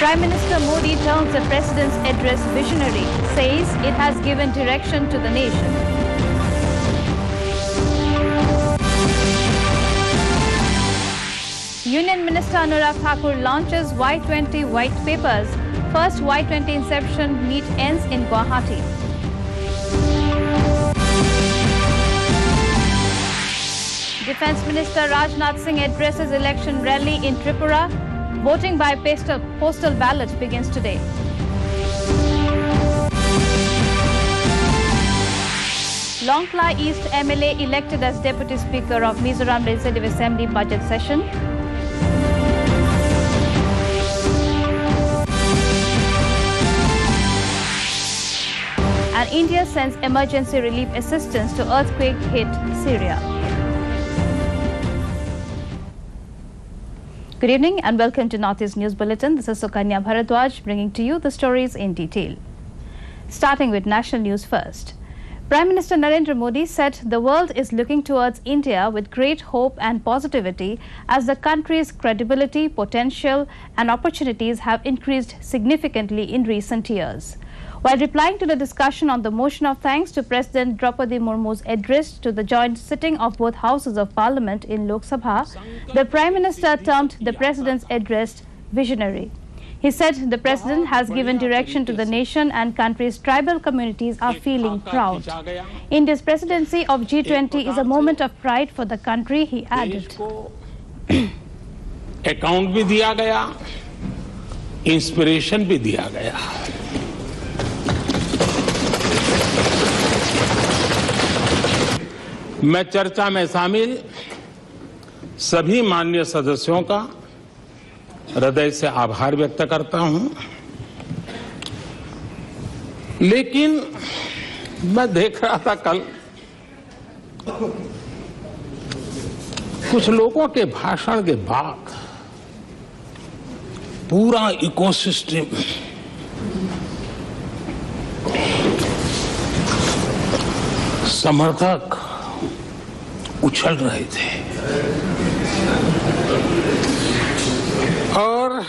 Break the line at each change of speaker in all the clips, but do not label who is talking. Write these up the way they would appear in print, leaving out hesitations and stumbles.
Prime Minister Modi terms the President's address visionary, says it has given direction to the nation. Union Minister Anurag Thakur launches Y20 white papers. First Y20 inception meet ends in Guwahati. Defence Minister Rajnath Singh addresses election rally in Tripura. Voting by postal ballot begins today. Longkla East MLA elected as Deputy Speaker of Mizoram Legislative Assembly budget session. And India sends emergency relief assistance to earthquake-hit Syria. Good evening and welcome to Northeast News Bulletin. This is Sukanya Bharadwaj bringing to you the stories in detail. Starting with national news first. Prime Minister Narendra Modi said the world is looking towards India with great hope and positivity as the country's credibility, potential and opportunities have increased significantly in recent years. While replying to the discussion on the motion of thanks to President Draupadi Murmu's address to the joint sitting of both houses of parliament in Lok Sabha, the Prime Minister termed the President's address visionary. He said the President has given direction to the nation and country's tribal communities are feeling proud. India's presidency of G20 is a moment of pride for the country, he added.
Account भी दिया गया, inspiration भी दिया गया. मैं चर्चा में शामिल सभी माननीय सदस्यों का हृदय से आभार व्यक्त करता हूं, लेकिन मैं देख रहा था कल कुछ लोगों के भाषण के बाद पूरा इकोसिस्टम समर्थक उछल रहे थे और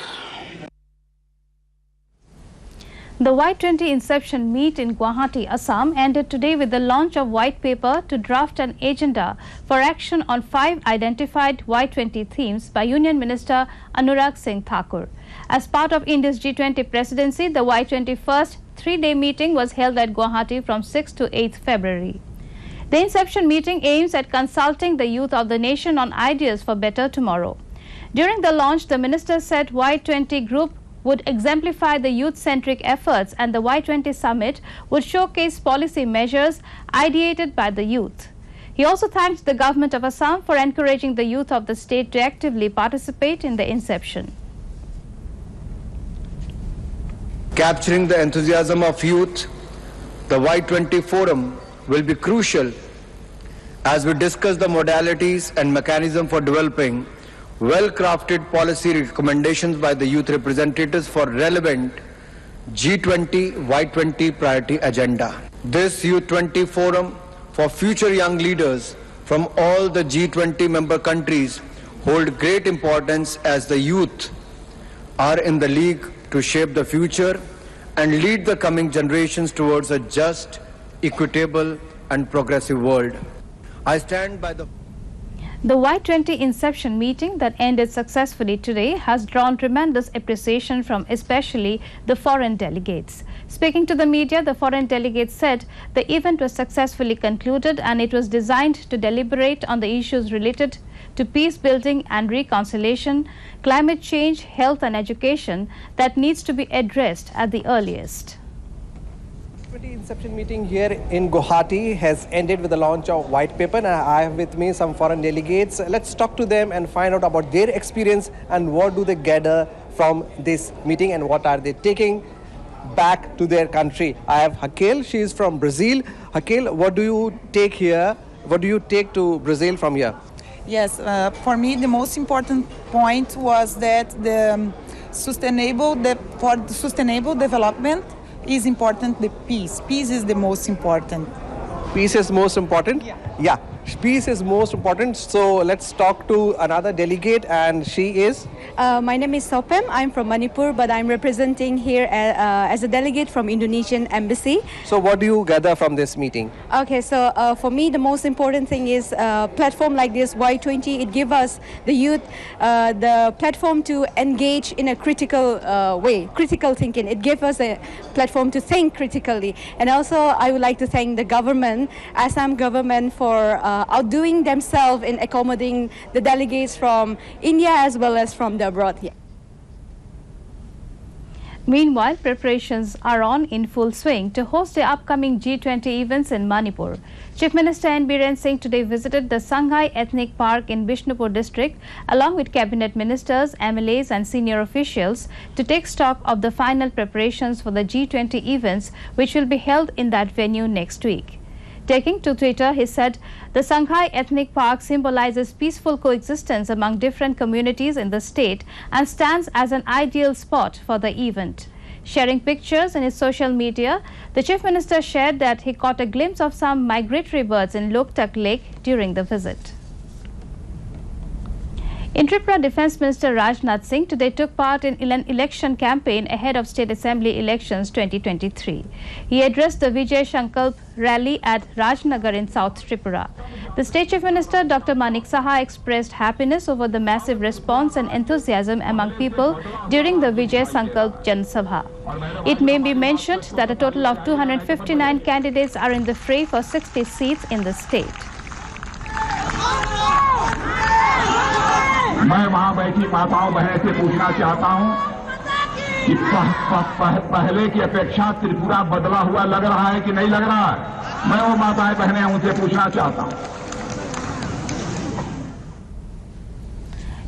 The Y20 inception meet in Guwahati, Assam ended today with the launch of white paper to draft an agenda for action on 5 identified Y20 themes by Union Minister Anurag Singh Thakur. As part of India's G20 presidency, the Y20 first 3-day meeting was held at Guwahati from 6th to 8th February. The inception meeting aims at consulting the youth of the nation on ideas for better tomorrow. During the launch, the minister said Y20 group would exemplify the youth-centric efforts and the Y20 summit would showcase policy measures ideated by the youth. He also thanked the government of Assam for encouraging the youth of the state to actively participate in the inception.
Capturing the enthusiasm of youth, the Y20 forum will be crucial as we discuss the modalities and mechanism for developing well-crafted policy recommendations by the youth representatives for relevant G20, Y20 priority agenda. This Youth20 forum for future young leaders from all the G20 member countries hold great importance as the youth are in the league to shape the future and lead the coming generations towards a just, equitable and progressive world. I stand by the
Y20 inception meeting that ended successfully today has drawn tremendous appreciation from especially the foreign delegates. Speaking to the media, the foreign delegates said the event was successfully concluded and it was designed to deliberate on the issues related to peace building and reconciliation, climate change, health and education that needs to be addressed at the earliest.
The inception meeting here in Guwahati has ended with the launch of white paper, and I have with me some foreign delegates. Let's talk to them and find out about their experience and what do they gather from this meeting and what are they taking back to their country. I have Raquel, she is from Brazil. Raquel, what do you take here? What do you take to Brazil from here?
Yes, for me the most important point was that for sustainable development is important, the peace. Peace is the most important.
Peace is most important?
Yeah.
Yeah. Peace is most important. So let's talk to another delegate, and she is?
My name is Sopem. I'm from Manipur, but I'm representing here as a delegate from Indonesian Embassy.
So what do you gather from this meeting?
Okay, so for me, the most important thing is a platform like this, Y20, it gives us, the youth, the platform to engage in a critical way, critical thinking. It gives us a platform to think critically. And also, I would like to thank the government, Assam government, for outdoing themselves in accommodating the delegates from India as well as from the abroad here.
Meanwhile, preparations are on in full swing to host the upcoming G20 events in Manipur. Chief Minister N. Biren Singh today visited the Sanghai Ethnic Park in Bishnupur district along with cabinet ministers, MLAs and senior officials to take stock of the final preparations for the G20 events which will be held in that venue next week. Taking to Twitter, he said, the Sanghai Ethnic Park symbolizes peaceful coexistence among different communities in the state and stands as an ideal spot for the event. Sharing pictures in his social media, the Chief Minister shared that he caught a glimpse of some migratory birds in Loktak Lake during the visit. In Tripura, Defence Minister Rajnath Singh today took part in an election campaign ahead of State Assembly elections 2023. He addressed the Vijay Sankalp rally at Rajnagar in South Tripura. The State Chief Minister Dr. Manik Saha expressed happiness over the massive response and enthusiasm among people during the Vijay Sankalp Jan Sabha. It may be mentioned that a total of 259 candidates are in the fray for 60 seats in the state.
मैं वहां बैठी माताओं बहनों से पूछना चाहता हूं कि पहले की अपेक्षा त्रिपुरा बदला हुआ लग रहा है कि नहीं लग रहा है। मैं वो माताएं बहनें उनसे पूछना चाहता हूं।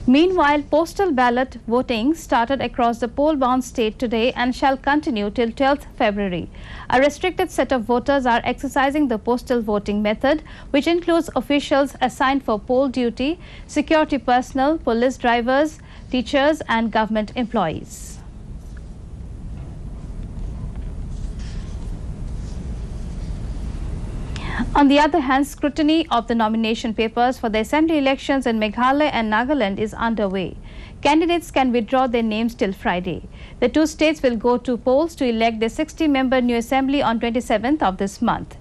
Meanwhile, postal ballot voting started across the poll-bound state today and shall continue till 12th February. A restricted set of voters are exercising the postal voting method, which includes officials assigned for poll duty, security personnel, police drivers, teachers and government employees. On the other hand, scrutiny of the nomination papers for the assembly elections in Meghalaya and Nagaland is underway. Candidates can withdraw their names till Friday. The two states will go to polls to elect their 60-member new assembly on 27th of this month.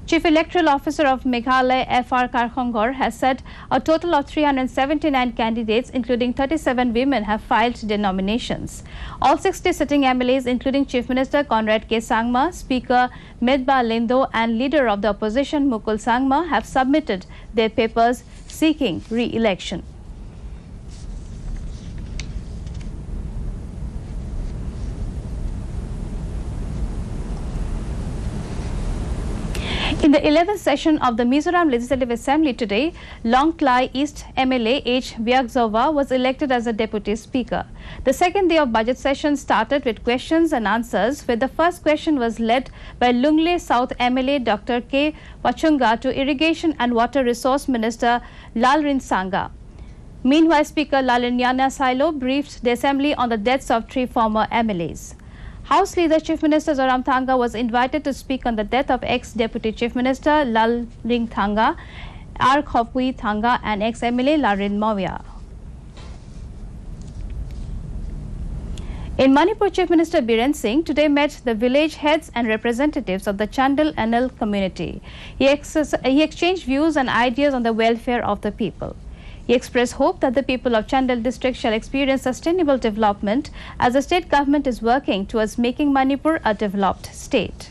Chief Electoral Officer of Meghalaya F.R. Karkhongor has said a total of 379 candidates, including 37 women, have filed their nominations. All 60 sitting MLAs, including Chief Minister Conrad K. Sangma, Speaker Medba Lindo and Leader of the Opposition Mukul Sangma, have submitted their papers seeking re-election. In the 11th session of the Mizoram Legislative Assembly today, Longtlai East MLA H. Vyagzova was elected as a Deputy Speaker. The second day of budget session started with questions and answers, where the first question was led by Lungle South MLA Dr. K. Wachunga to Irrigation and Water Resource Minister Lalrin Sanga. Meanwhile, Speaker Lalinyana Silo briefed the Assembly on the deaths of 3 former MLAs. House Leader Chief Minister Zoramthanga was invited to speak on the death of ex-Deputy Chief Minister Lalring Thanga, R. Khopui Thanga and ex-MLA Larin Mawia. In Manipur, Chief Minister Biren Singh today met the village heads and representatives of the Chandal Anil community. He exchanged views and ideas on the welfare of the people. He expressed hope that the people of Chandal district shall experience sustainable development as the state government is working towards making Manipur a developed state.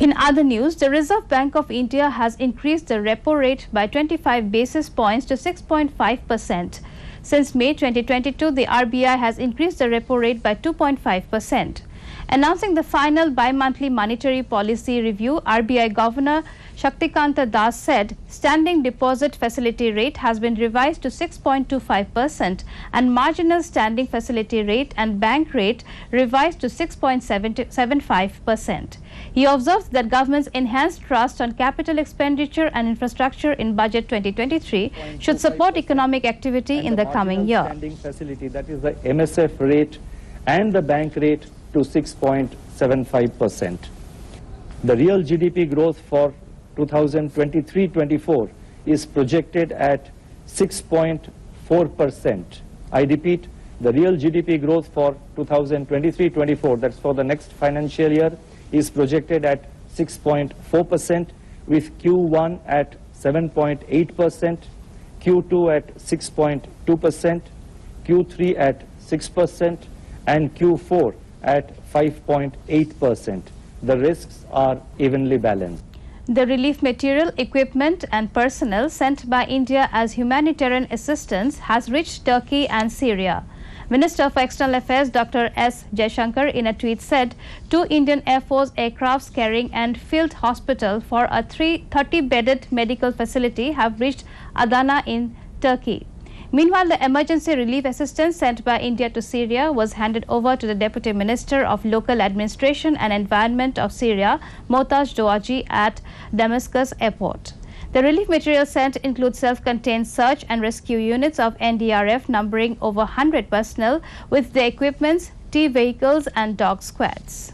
In other news, the Reserve Bank of India has increased the repo rate by 25 basis points to 6.5%. Since May 2022, the RBI has increased the repo rate by 2.5%. Announcing the final bi-monthly monetary policy review, RBI Governor Shaktikanta Das said standing deposit facility rate has been revised to 6.25% and marginal standing facility rate and bank rate revised to 6.75%. He observed that government's enhanced thrust on capital expenditure and infrastructure in budget 2023 should support economic activity in the coming year.
Standing facility, that is the MSF rate and the bank rate, to 6.75%. The real GDP growth for 2023-24 is projected at 6.4%. I repeat, the real GDP growth for 2023-24, that's for the next financial year, is projected at 6.4%, with Q1 at 7.8%, Q2 at 6.2%, Q3 at 6%, and Q4 at 5.8%. The risks are evenly balanced.
The relief material, equipment and personnel sent by India as humanitarian assistance has reached Turkey and Syria. Minister for External Affairs Dr. S. Jaishankar in a tweet said 2 Indian Air Force aircrafts carrying and field hospital for a 30-bedded medical facility have reached Adana in Turkey. Meanwhile, the emergency relief assistance sent by India to Syria was handed over to the Deputy Minister of Local Administration and Environment of Syria, Mohtaz Douaji, at Damascus Airport. The relief material sent includes self-contained search and rescue units of NDRF numbering over 100 personnel with the equipments, T-vehicles and dog squads.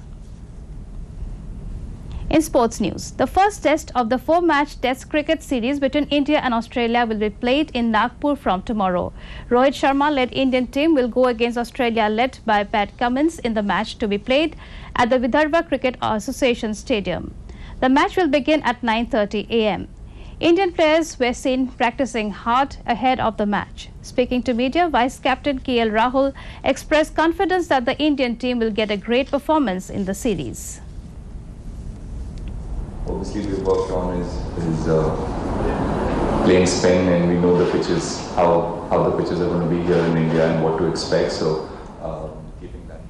In sports news, the first test of the 4-match Test cricket series between India and Australia will be played in Nagpur from tomorrow. Rohit Sharma-led Indian team will go against Australia led by Pat Cummins in the match to be played at the Vidarbha Cricket Association Stadium. The match will begin at 9:30 a.m. Indian players were seen practicing hard ahead of the match. Speaking to media, Vice Captain KL Rahul expressed confidence that the Indian team will get a great performance in the series.
Obviously, we've worked on is playing spin, and we know the pitches, how the pitches are going to be here in India and what to expect. So, keeping that.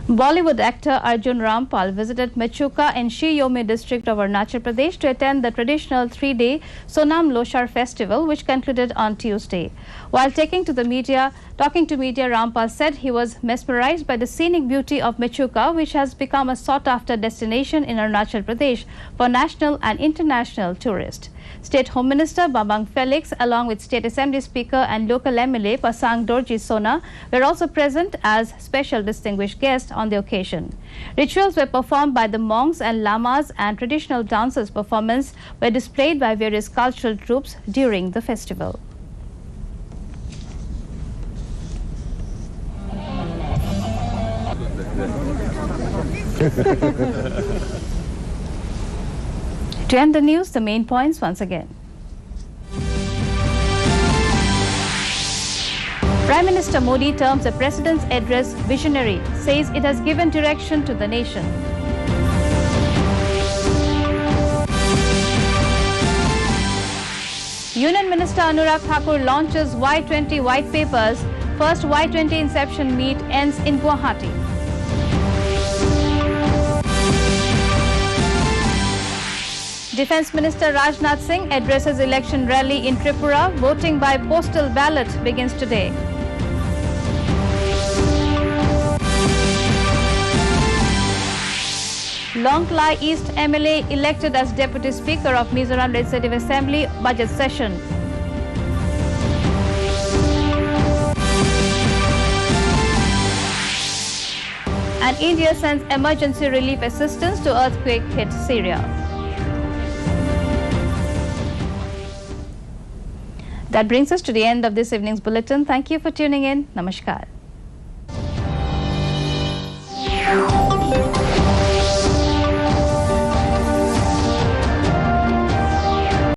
Bollywood actor Arjun Rampal visited Mechuka in Shiyomi district of Arunachal Pradesh to attend the traditional 3-day Sonam Loshar festival, which concluded on Tuesday. While talking to media, Rampal said he was mesmerized by the scenic beauty of Mechuka, which has become a sought-after destination in Arunachal Pradesh for national and international tourists. State Home Minister Babang Felix, along with State Assembly Speaker and local MLA Pasang Dorji Sona, were also present as special distinguished guests on the occasion. Rituals were performed by the monks and lamas, and traditional dances performances were displayed by various cultural troops during the festival. To end the news, the main points once again. Prime Minister Modi terms the President's address visionary, says it has given direction to the nation. Union Minister Anurag Thakur launches Y20 white papers. First Y20 inception meet ends in Guwahati. Defence Minister Rajnath Singh addresses election rally in Tripura. Voting by postal ballot begins today. Longklai East MLA elected as Deputy Speaker of Mizoram Legislative Assembly budget session. And India sends emergency relief assistance to earthquake-hit Syria. That brings us to the end of this evening's bulletin. Thank you for tuning in. Namaskar.